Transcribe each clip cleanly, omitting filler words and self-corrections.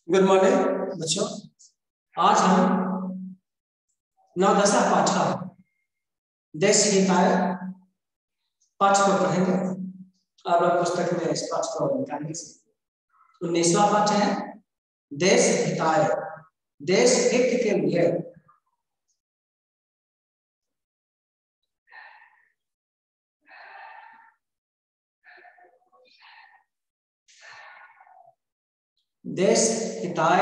Good morning बच्चों। आज हम 9-10 पाठ देश हिताय पाठ को पढ़ेंगे। आप लोग पुस्तक में इस पाठ को निकालेंगे। 19वां पाठ है देश हिताय, देश हित के लिए। देश हिताय,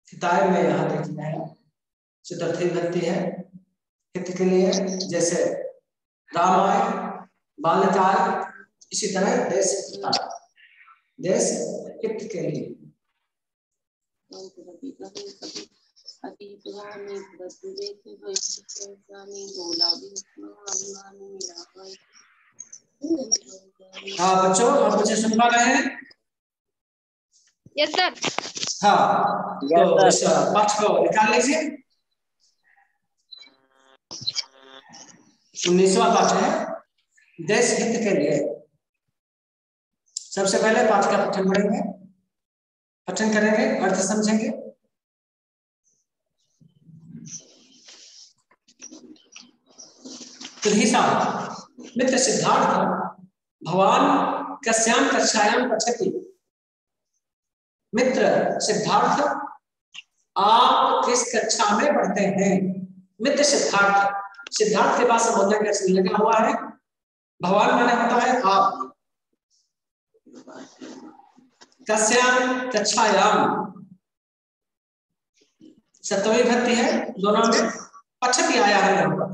हिताय में यहाँ देखना है चतुर्थी विभक्ति है हित के लिए, जैसे रामाय, बालकाय, इसी तरह देश हिताय, देश हित के लिए। हाँ बच्चों, आप मुझे सुन पा रहे हैं? Yes sir. हाँ तो इस पाठ को निकाल लीजिए। 19वां पाठ है देश हित के लिए। सबसे पहले पाठ का पठन पढ़ेंगे, पठन करेंगे, अर्थ समझेंगे। मित्र सिद्धार्थ भवान कस्याम कक्षायाम पठति। मित्र सिद्धार्थ आप किस कक्षा में पढ़ते हैं? मित्र सिद्धार्थ, सिद्धार्थ के पास संबोधन का चिन्ह लगा हुआ है। भगवान माने होता है आप, कस्याम कक्षायाम सप्तमी विभक्ति है दोनों में, पठति आया है यहाँ पर।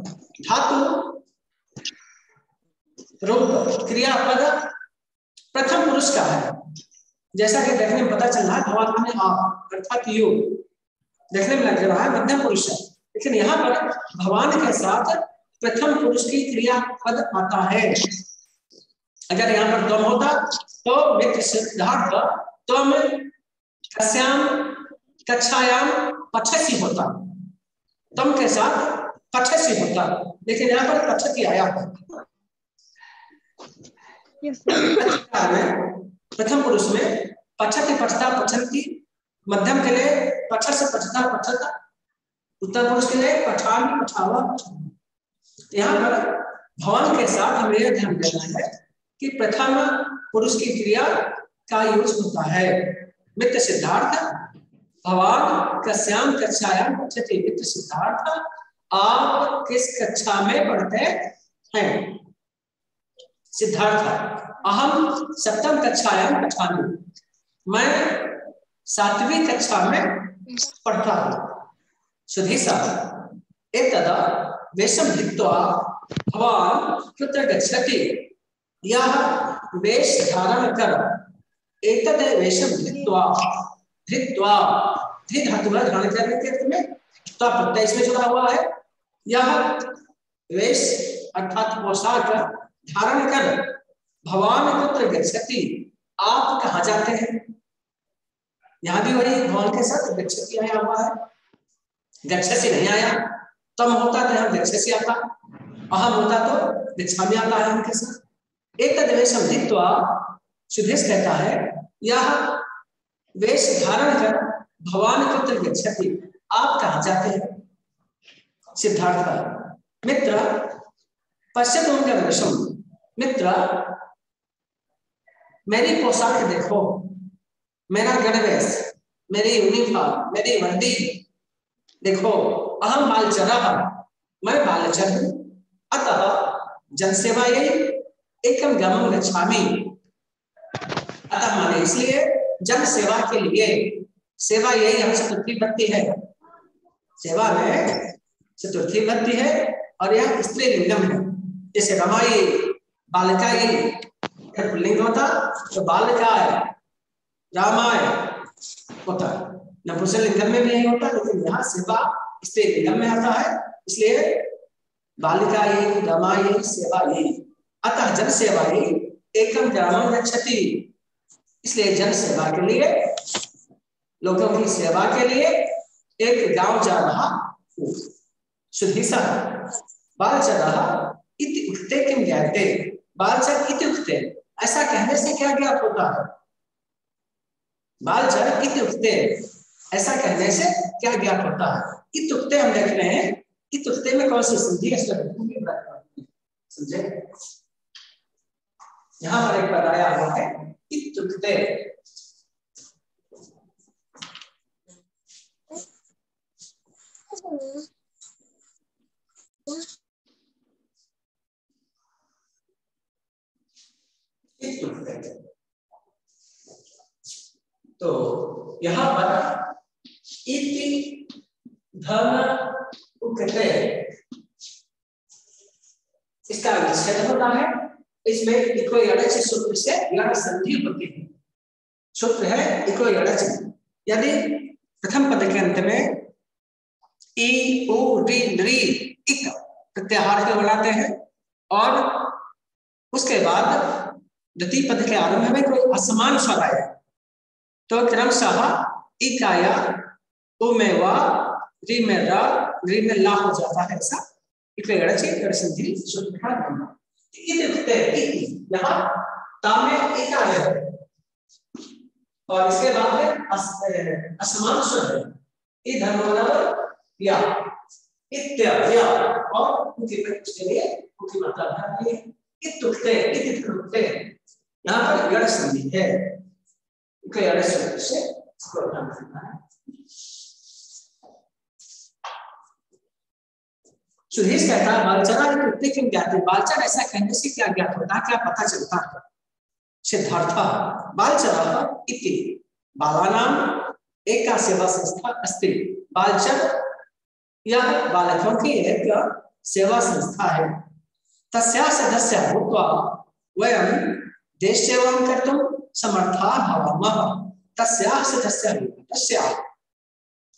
धातु रूप क्रियापद प्रथम पुरुष का है, जैसा कि देखने में पता चल रहा है भगवान माने आप अर्थात यू, देखने में लग रहा है मध्यम पुरुष है, लेकिन यहाँ पर भगवान के साथ प्रथम पुरुष की क्रियापद आता है। अगर यहाँ पर तुम होता तो मित्र सिद्धार्थ तुम कस्याम कक्षायाम पठति होता, तुम के साथ पठति होता, लेकिन यहाँ पर पठति आया है। प्रथम पुरुष में पठति पठता पठन्ति, मध्यम के लिए पठ से पठता पठता, उत्तर पुरुष के लिए पठान पठावा पठाना। यहाँ पर भवन के साथ हमें यह ध्यान देना है कि प्रथम पुरुष की क्रिया का यूज होता है। मित्र सिद्धार्थ भवान कस्याम कक्षायाम पठति। मित्र सिद्धार्थ आप किस कक्षा में पढ़ते हैं? सिद्धार्थ अहम सप्तम कक्षायाम पठामि। मैं 7वीं कक्षा में पढ़ता हूँ। सुधीसा एतदा वेशम धृत्वा भवान कुत्र गच्छति। यह वेश धारण कर, एतद वेशम धृत्वा, धृत्वा धृ धातु धारण करने के अर्थ में प्रत्यय इसमें जुड़ा हुआ है। यह वेश अर्थात पोशाक धारण कर भवान कुत्र गच्छति, आप कहाँ जाते हैं? यहाँ भी वही भवान के साथ गच्छति आया हुआ है, गच्छसि नहीं आया। तम होता तो हम गच्छसि आता, अहम होता तो गच्छामि आता है उनके साथ। एतद वेशम धृत्वा, सुधेश कहता है यह वेश धारण कर भवान कुत्र गच्छति, आप कहाँ जाते हैं? सिद्धार्थ मित्र पश्यतु वेशम। मित्र मेरी पोशाक देखो, मेरा गणवेश, मेरी यूनिफॉर्म, मेरी वर्दी देखो। अहम बालचरः, मैं बालचर हूं। अतः जनसेवा यही एकम गमम गच्छामि। अतः माने इसलिए जन सेवा के लिए, सेवा यही हम चतुर्थी विभक्ति है, सेवा में चतुर्थी विभक्ति है और यह स्त्रीलिंगम है। जैसे रमाई बालिकाई पुल्लिंग होता तो बालिकाय रामाय होता, नपुंसकलिंग में भी यही होता, लेकिन यहाँ सेवा स्त्रीलिंग में आता है, इसलिए बालिकायै रमायै सेवायै। अतः जन सेवायै एकम ग्रामं गच्छति, इसलिए जन सेवा के लिए, लोगों की सेवा के लिए एक गांव जा रहा हूं। सुधीसा बालचरः इति उक्ते किम ज्ञायते। बालचर इति उक्ते, ऐसा कहने से क्या ज्ञात होता है? बालचर इत्युक्ते, ऐसा कहने से क्या ज्ञात होता है? इत्युक्ते हम देख रहे हैं, इत्युक्ते में कौन सी संधि है समझे? यहाँ पर एक पद आया हुआ है इत्युक्ते, तो यहाँ पर इति धन उक्ते इसका विच्छेद होता है। इसमें इको यड़च सूत्र से यड़ संधि होती है। सूत्र है इको यड़च। यदि प्रथम पद के अंत में ई उ री री इक प्रत्याहार के बनाते हैं और उसके बाद द्वितीय पद के आरंभ में कोई असमान स्वर आए तो क्रमशः इकाया उ में वा री में रा री में ला हो जाता है। ऐसा इको यड़च यड़ संधि सूत्र है। यहाँ तामे इका है और इसके बाद असमान स्वर है इधर या इत्यादि और उसके लिए मुख्य मतलब है इत्युक्ते इत्युक्ते यहाँ पर यड़ संधि है। यड़ संधि से सुधीश कहता है बालचरा इत्युक्ते किम ज्ञाते, बालचर ऐसा कहने से क्या ज्ञात होता है, क्या पता चलता है? सिद्धार्थ बालचरा इति बालानाम एका सेवा संस्था अस्ति, बालचर यह बालकों की एक सेवा संस्था है। तस्या सदस्य भूत्वा वयं देश सेवां कर्तुं समर्था भवामः। तस्या सदस्य तस्या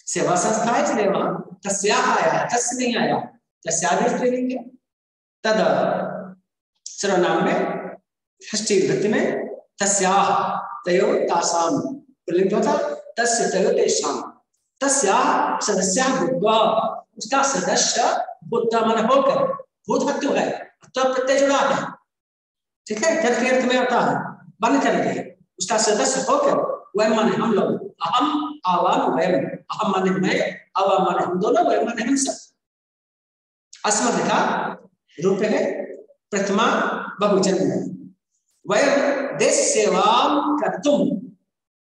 सेवा संस्था है इसलिए वहां तस्या आया, तस्य नहीं आया, तस्या भी स्त्रीलिंग है। तद सर्वनाम में षष्ठी विभक्ति में तस्याः तयो तासाम पुल्लिंग होता तस्य तयो तेषाम। तस्या सदस्य भूत्वा उसका सदस्य भूत्वा मन होकर, भूत हत्तु है तो प्रत्यय जुड़ा है, ठीक है, घर के अर्थ में आता है बन करके उसका सदस्य होकर वह माने हम लोग, अहम आवाम वयम, अहम माने मैं, आवाम माने हम दोनों, वयम माने हम सब। अस्मद का रूप है प्रथमा बहुवचन में। वयम देश सेवां कर्तुम,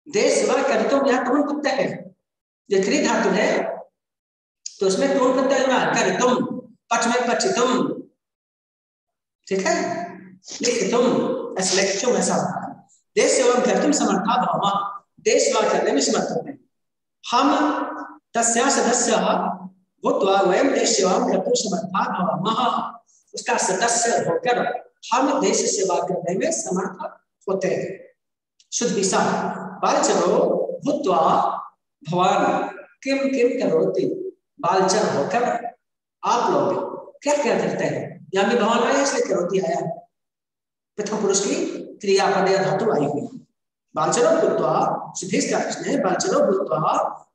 देश सेवा कर्तुम यह तुम प्रत्यय है, जो क्रिया धातु है तो उसमें तुम प्रत्यय जुड़ा है। कर्तुम पठ में पठितुम, ठीक है, लिखितुम लिखितुम ऐसा होता है। देश सेवा कर्तुम समर्था भवामः, देश सेवा करने में समर्थ हैं हम। तस्या सदस्य भूत्वा वयं देश सेवा कर्तुं समर्था भवामः, उसका सदस्य होकर हम देश सेवा करने में समर्थ होते हैं। शुद्ध ईसा बालचरो भूत्वा भवान किम किम करोति, बालचर होकर आप लोग क्या क्या करते हैं। यहाँ भी भवान आया इसलिए करोति आया, प्रथम पुरुष की क्रियापद या धातु आई हुई। बालचरो भूत्वा, सुधीश का प्रश्न है, बालचरो भूत्वा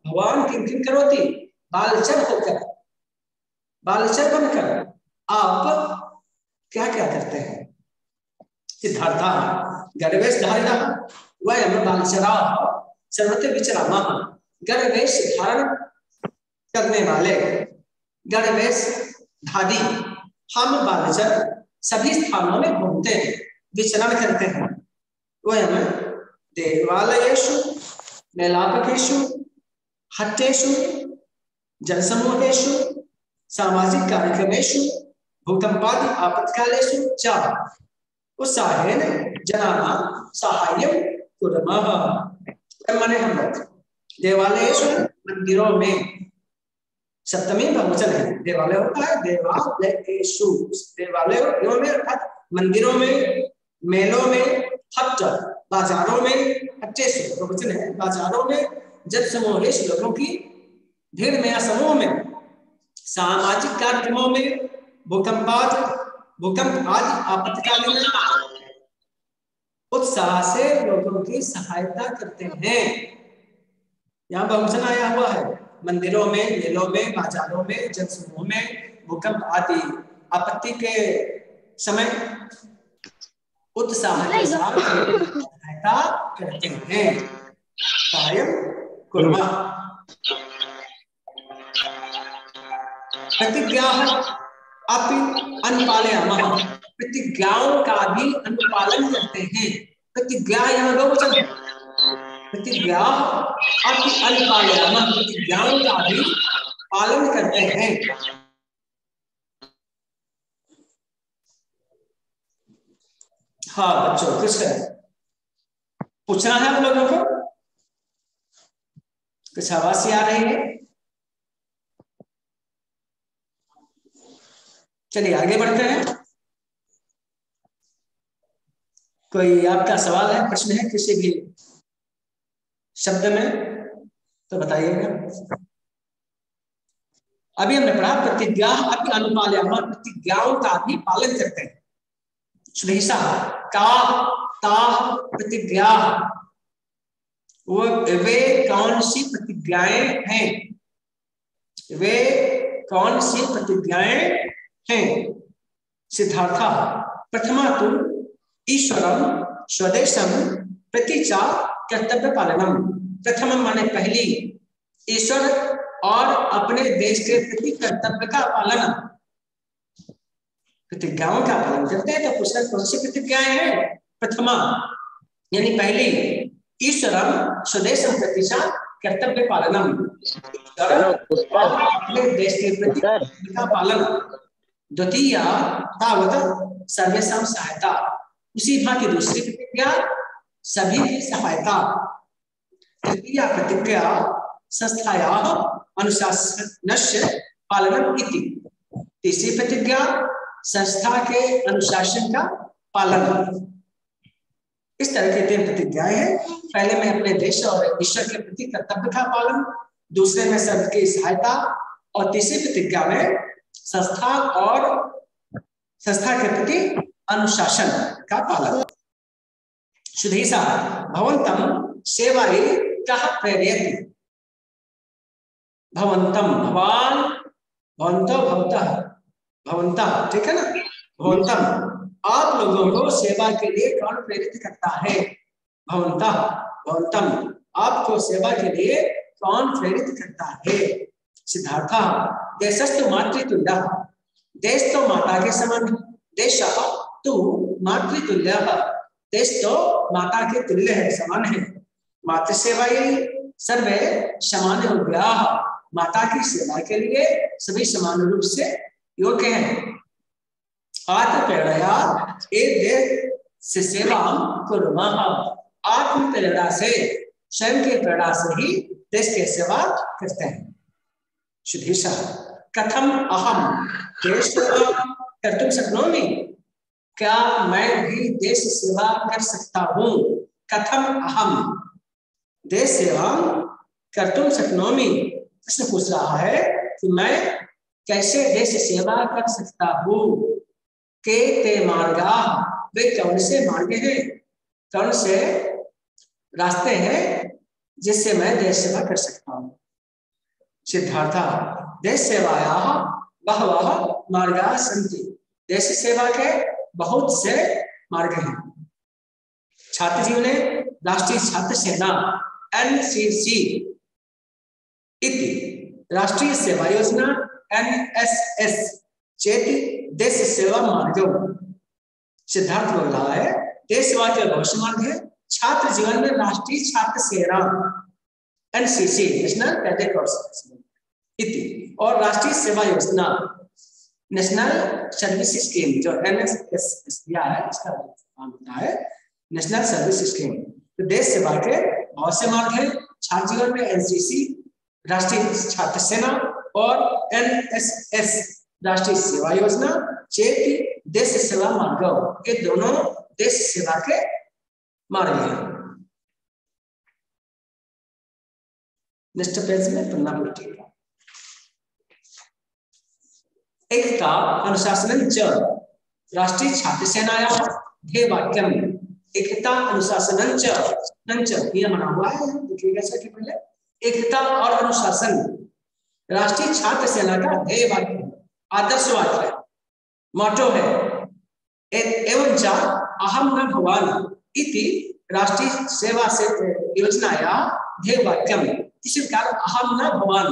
भगवान किम किम करोति, बालचर होकर, बालचर बनकर आप क्या क्या करते हैं। सिद्धार्था गर्वेश धारिणः वयं बालचराः सर्वत्र विचरामः, गर्वेश धारण करने वाले, गर्वेश धारी हम बालचर सभी स्थानों में घूमते हैं, विचरण करते हैं। वयं देवालयेषु मेलापकेषु हट्टेषु जनसमूहेषु सामाजिक कार्यक्रमेषु भूकंपादि आपत्कालेषु च उत्साहेन जनानां साहाय्यं कुर्मः। माने हम लोग देवालयेषु मंदिरों में, सप्तमी बहुवचन है, देवालय होता है देवालयेषु, देवालयों में अर्थात मंदिरों में, मेलों में, हट बाजारों में, हट्टेषु बहुवचन है, बाजारों में, जन समूहेषु लोगों की भीड़ में या समूह में, सामाजिक कार्यक्रमों में, भूकंप आदि आपातकालीन उत्साह से लोगों की सहायता करते हैं। यहाँ बहुवचन आया हुआ है, मंदिरों में, मेलों में, बाजारों में, जनसमूह में, भूकंप आदि आपत्ति के समय उत्साह के साथ सहायता करते हैं। साहाय्यं कुर्मः। प्रतिज्ञाः अपि अनुपालयामः, प्रतिज्ञाओं का भी अनुपालन करते हैं। प्रतिज्ञा यहाँ बहुवचन है। प्रतिज्ञा अपि अनुपालयामः, प्रतिज्ञाओं का भी पालन करते हैं। हाँ बच्चों, कुछ पूछना है आप लोगों को? कुछ आवाज आ रही है? चलिए आगे बढ़ते हैं। कोई आपका सवाल है, प्रश्न है किसी भी शब्द में तो बताइएगा। अभी हमने पढ़ा प्रतिज्ञा अपि अनुपालयामः, प्रतिज्ञाओं का भी पालन करते हैं। सुधीसा का ता प्रतिज्ञा, वो वे कौन सी प्रतिज्ञाएं हैं? वे कौन सी प्रतिज्ञाएं हैं? सिद्धार्था प्रथमा तु ईश्वरम स्वदेशम प्रति च कर्तव्य पालनम। प्रथम माने पहली, ईश्वर और अपने देश के प्रति कर्तव्य का पालन, प्रतिज्ञाओं का पालन करते हैं। तो पूछना कौन सी प्रतिज्ञाएं हैं? प्रथमा यानी पहली, ईश्वरम स्वदेशम प्रति च कर्तव्य पालनम, अपने देश के प्रति कर्तव्य का पालन। द्वितीय तावत सर्वेषां सहायता, उसी भांति दूसरी प्रतिज्ञा सभी की सहायता। तृतीय प्रतिज्ञा संस्थायाः अनुशासनस्य पालनम इति, तीसरी प्रतिज्ञा संस्था के अनुशासन का पालन। इस तरह की 3 प्रतिज्ञाएं हैं। पहले में अपने देश और ईश्वर के प्रति कर्तव्य का पालन, दूसरे में सबकी सहायता, और तीसरी प्रतिज्ञा में संस्था और संस्था के प्रति अनुशासन का पालन। सुधीसा भवन्तम सेवायै कः प्रेरयति? भवन्तम भवान, भवन्तो भवतः, भवन्तः, ठीक है ना? भवन्तम आप लोगों को सेवा के लिए कौन प्रेरित करता है? भवन्तः भवन्तम आपको सेवा के लिए कौन प्रेरित करता है? सिद्धार्थ देशस्तु मातृतुल्यः, देश तो माता के समान है। देशः तु मातृतुल्यः, देश तो माता के तुल्य है, समान है। मातृ सेवायै सर्वे समानोऽभ्याः, माता की सेवा के लिए सभी समान रूप से योग्य हैं। आत्मप्रेरणया एक से सेवा कुर्मः, आत्म प्रेरणा से, स्वयं की प्रेरणा से ही देश की सेवा करते हैं। सुधीशा कथम अहम देश सेवा कर्तुं शक्नोमि? क्या मैं भी देश सेवा कर सकता हूँ? कथम अहम देश सेवा कर्तुं शक्नोमि, प्रश्न पूछ रहा है कि मैं कैसे देश सेवा कर सकता हूँ। के ते मार्गा, वे कौन से मार्ग हैं, कौन से रास्ते हैं जिससे मैं देश सेवा कर सकता हूँ? सिद्धार्था देश सेवायाः बहवः मार्गाः सन्ति, देश सेवा के बहुत से मार्ग हैं। छात्र जीवने राष्ट्रीय छात्र सेना NCC इति, राष्ट्रीय सेवा योजना NSS चेति देश सेवा मार्गो। सिद्धार्थ बोल रहा है देश सेवा के बहुत से मार्ग है। छात्र जीवन में राष्ट्रीय छात्र सेना NCC नेशनल कैडेट कोर्स इति, और राष्ट्रीय सेवा योजना नेशनल सर्विस स्कीम जो NSS दिया है, इसका नाम होता है नेशनल सर्विस स्कीम। तो देश सेवा के बहुत से मार्ग हैं। छात्र जीवन में NCC राष्ट्रीय छात्र सेना और NSS राष्ट्रीय सेवा योजना चेति देश सेवा मार्ग, ये दोनों देश सेवा के मार्ग हैं। नेक्स्ट पेज में पन्ना पलटिएगा। एकता अनुशासनं च राष्ट्रीय छात्र सेनायाः ध्येयवाक्यम्, एकता अनुशासनं च ये बना हुआ है, देखिएगा सर पहले। एकता और अनुशासन राष्ट्रीय छात्र सेना का ध्येय वाक्य, आदर्श वाक्य, मोटो है। एवं च अहम न भवान इति राष्ट्रीय सेवा से योजनाया ध्येय वाक्यम, इसी प्रकार अहम न भवान,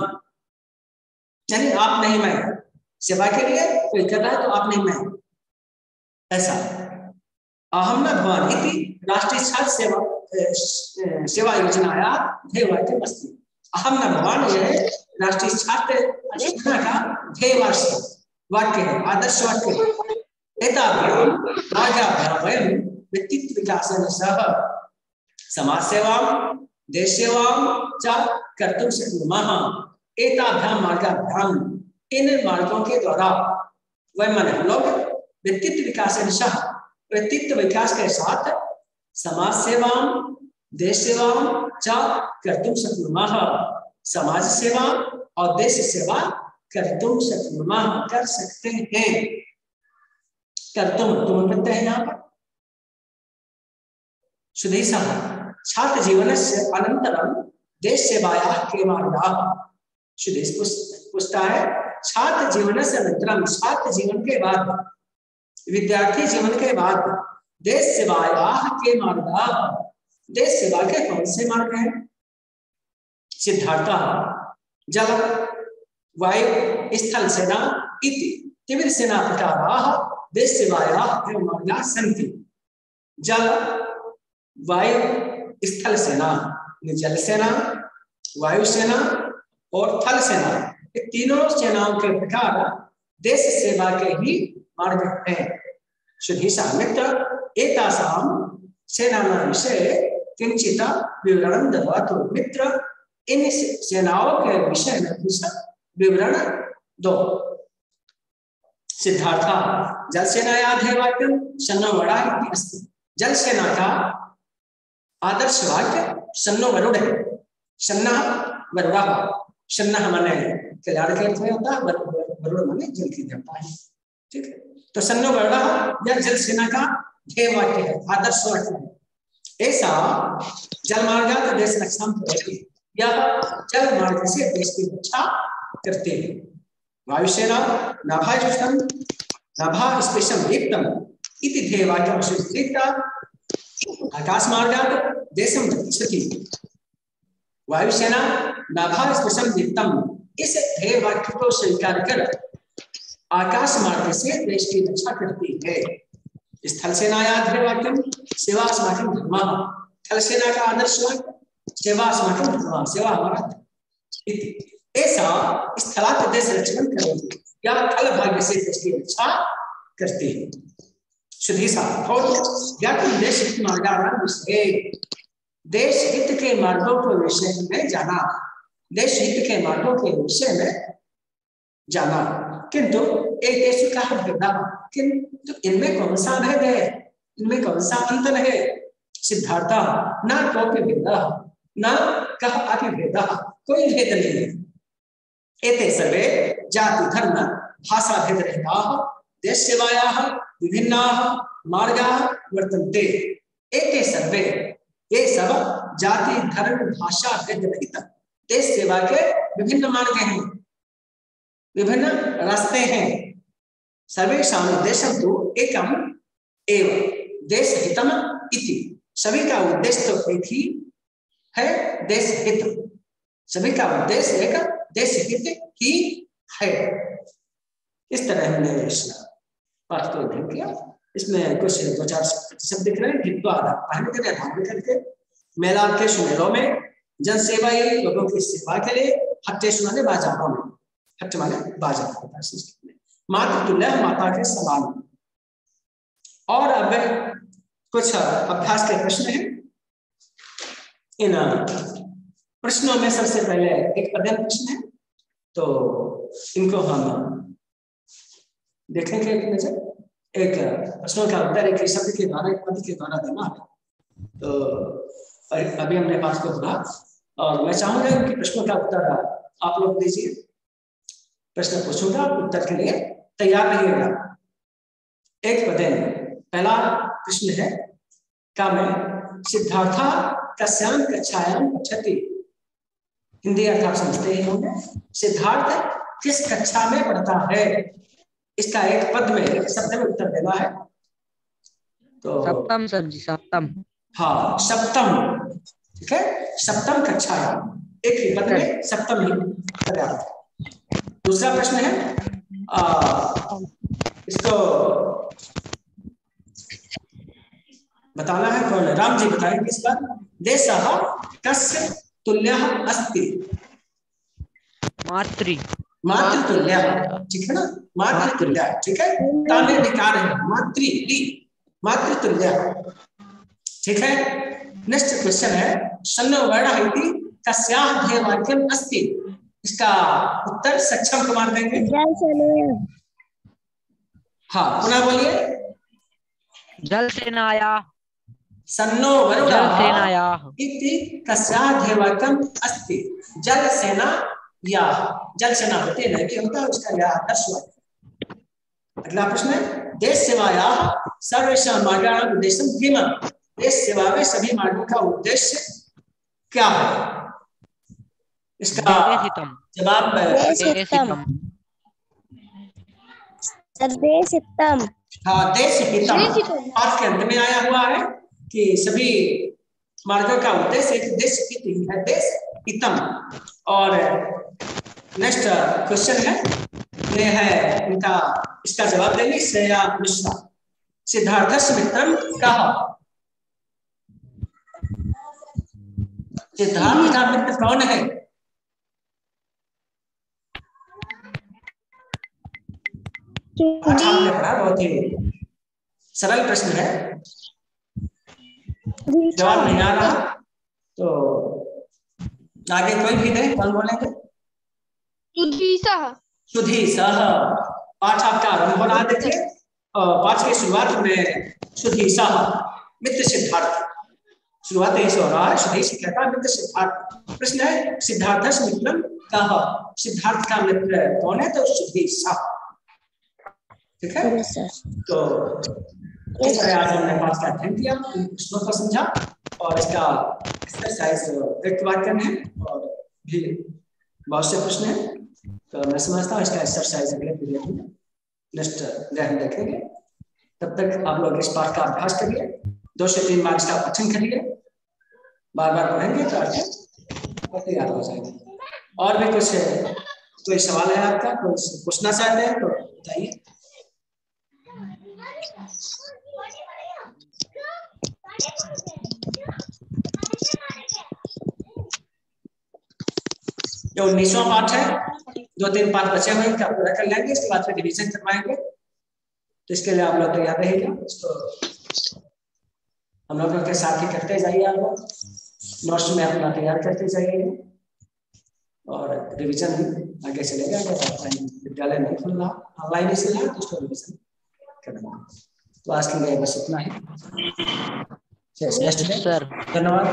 यानी आप नहीं मैं, सेवा के लिए कोई कर रहा है तो आप नहीं मैं, ऐसा। अहम न भवान इति राष्ट्रीय छात्र सेवा योजनाया ध्येय वाक्यम अस्ति। अहम न भवान यह राष्ट्रीय छात्र योजना का ध्येय वाक्य है, आदर्श वाक्य है। एताभ्याम मार्गाभ्याम वयम व्यक्तित्व विकासेन सह समाज सेवां देश सेवां च कर्तुं शक्नुमः। एताभ्याम मार्गाभ्याम, इन मार्गों के द्वारा वयम हम लोग व्यक्तित्व विकासेन सह, व्यक्तित्व विकास के साथ समाज सेवां देश सेवां च कर्तुं शक्नुमः, समाज सेवा और देश सेवा कर्तुं शक्नुमः, कर सकते हैं। कर्तुम तुम प्रत्यय है यहाँ पर। सुधीशः छात्र जीवनस्य अनंतरम देश सेवायाः के मार्गाः। सुधीश पूछता है छात्र जीवनस्य अनंतरम, छात्र जीवन के बाद, विद्यार्थी जीवन के बाद देश सेवायाः के मार्गाः, देश सेवा के कौन से मार्ग हैं? सिद्धार्थः जल वायु स्थल सेना इति त्रिविध सेना प्रकाराः देश सेवायाः के मार्गाः सन्ति। जल वायु स्थल सेना, जल सेना वायु सेना और थल सेना, ये तीनों सेनाओं के प्रकार देश सेवा के ही मार्ग हैं। सुधीशा मित्र एतासां सेनानां विषये किंचित विवरणं ददातु। मित्र इन सेनाओं के विषय में कुछ विवरण दो। सिद्धार्थ जल सेनाया ध्येय वाक्यम शन्नो वड़ा इति अस्ति। जल सेना का आदर्श वाक्य शन्नो वरुण है। शन्ना वरुणः, शन्ना माने कल्याण के अर्थ में होता है, वरुण माने जल की देवता है। ठीक है, तो शन्नो वरुणः यह जल सेना का ध्येय वाक्य है, आदर्श वाक्य है। ऐसा जल मार्गात् देश रक्षां करोति, यह जल मार्ग से देश की रक्षा करते हैं। वायुसेना नाभा स्पेशम दीप्तम इति ध्येय वाक्यं स्वीकृत्य आकाश मार्गात् देशं गच्छति। वायुसेना नाभा स्पेशम दीप्तम, इस ध्येय वाक्य को स्वीकार कर आकाश मार्ग से देश की रक्षा करती है। स्थल सेनाया ध्येय वाक्यम सेवा अस्माकं धर्मः, थल सेना का आदर्श वाक्य सेवा अस्माकं धर्मः, सेवा हमारा इति। ऐसा स्थलात् देश रक्षण करेगी, या थल भाग्य से देश की रक्षा करते हैं। सुधीशा देश हित मार्गाणां विषये, देश हित के मार्गों के विषय में जाना, देश हित के मार्गों के विषय में जाना। किंतु एक देश का भेद, किंतु इनमें कौन सा भेद है, इनमें कौन सा अंतर है? सिद्धार्थ न कोऽपि भेदः न कः अपि भेदः, कोई भेद नहीं है। एते सर्वे जाति धर्म भाषा भेद रहिताः देश सेवायाः विभिन्नाः मार्गाः वर्तन्ते। एते सर्वे, ये सब जाति धर्म भाषा भेद रहित देश सेवा के विभिन्न मार्ग हैं, विभिन्न रास्ते हैं। सर्वेषां उद्देश्यं तु एकम एव देश हितम इति, सभी का उद्देश्य तो एक ही है, देश हित। सभी का उद्देश्य एक देश हित ही है। इस तरह हमने इस पाठ को अध्ययन किया। इसमें कुछ 2-4 शब्द दिख रहे हैं। हित्वा पहले के आधार करके मेला के सुमेलों में जन सेवा, लोगों की सेवा के लिए हट्टे माने बाजारों में, हट्टे माने बाजार होता है संस्कृत में। मातृतुल्य, माता के समान। और अब कुछ अभ्यास के प्रश्न हैं। इन प्रश्नों में सबसे पहले एक अध्ययन प्रश्न है, तो इनको हम देखेंगे एक नजर। एक प्रश्नों का उत्तर एक शब्द के द्वारा, एक पद के द्वारा देना है। तो अभी हमने पाठ को पढ़ा और मैं चाहूंगा कि प्रश्नों का उत्तर आप लोग दीजिए। प्रश्न पूछूंगा, उत्तर के लिए तैयार रहिएगा। एक पदेन पहला प्रश्न है, का मैं सिद्धार्था कस्यां कक्षायां पठति। हिंदी अर्थ आप समझते ही होंगे। सिद्धार्थ किस कक्षा में पढ़ता है, इसका एक पद में, एक शब्द में उत्तर देना है। तो सप्तम सर जी, सप्तम। हाँ सप्तम, ठीक है, सप्तम कक्षायाम, एक ही पद में सप्तम ही पर्याप्त है। दूसरा प्रश्न है, इसको बताना है कौन है, राम जी बताएंगे इस बार। देशः कस्य तुल्यः अस्ति? मातृतुल्यः, ठीक है ना, मातृतुल्यः, ठीक है, ताने निकार है मातृतुल्यः, ठीक है। नेक्स्ट क्वेश्चन है, सन्नो वर्णः इति कस्याः ध्येयवाक्यम् अस्ति? इसका उत्तर सक्षम कुमार देंगे। हाँ पुनः बोलिए। जल सेनाया। सन्नो वरुणः इति कस्याः ध्येयवाक्यम् अस्ति? जल सेना या, जल सेना होते हैं भी होता है, उसका यह आदर्श वाक्य। अगला प्रश्न है, देश सेवायाः सर्वेषां मार्गाणाम् उद्देश्यं किम्? देश सेवा में सभी मार्गों का उद्देश्य क्या है? इसका जवाब हाँ देश हितम, पाठ के अंत में आया हुआ है कि सभी मार्गों का उद्देश्य एक देश हित ही है, देश हितम। और नेक्स्ट क्वेश्चन है, ये है इनका, इसका जवाब देंगे श्रेया मिश्रा। सिद्धार्थस्य मित्रम कः? सिद्धार्थ का मित्र कौन है? आपने पढ़ा, बहुत ही सरल प्रश्न है, जवाब नहीं आ रहा तो आगे कोई भी दे, कौन बोलेंगे? सुधीसः। पाठ आपका आरंभ हो रहा, देखिए पाठ की शुरुआत में सुधीसः मित्र सिद्धार्थ, शुरुआत ऐसे हो रहा है, सुधीश कहता है मित्र सिद्धार्थ। प्रश्न है सिद्धार्थस्य मित्रम कः? सिद्धार्थ का मित्र कौन है? तो सुधीसः, ठीक है। तो इस तरह आज हमने पाठ का अध्ययन किया, प्रश्नों को समझा और इसका एक्सरसाइज व्यक्त वाक्य है और भी बहुत से प्रश्न हैं। तो मैं समझता हूँ इसका एक्सरसाइज अगले पीरियड में नेक्स्ट डे हम देखेंगे। तब तक आप लोग इस पाठ का अभ्यास करिए, 2 से 3 मार्क्स का पठन करिए, बार बार पढ़ेंगे तो तैयार हो जाएंगे। और भी कुछ कोई सवाल है आपका, कुछ पूछना चाहते हैं तो बताइए। जो 19वां पाठ है, 2-3 पाठ बचे हुए हैं, पूरा कर लेंगे, इसके बाद फिर रिवीजन करवाएंगे। तो इसके लिए आप लोग तैयार रहिएगा, इसको हम लोगों के साथ ही करते जाइए, आप लोग नोट्स में अपना तैयार करते जाइए और रिवीजन आगे चलेगा। अगर विद्यालय नहीं खुल रहा, ऑनलाइन ही चल रहा है तो उसको रिवीजन करना। तो आज के लिए बस इतना ही। धन्यवाद।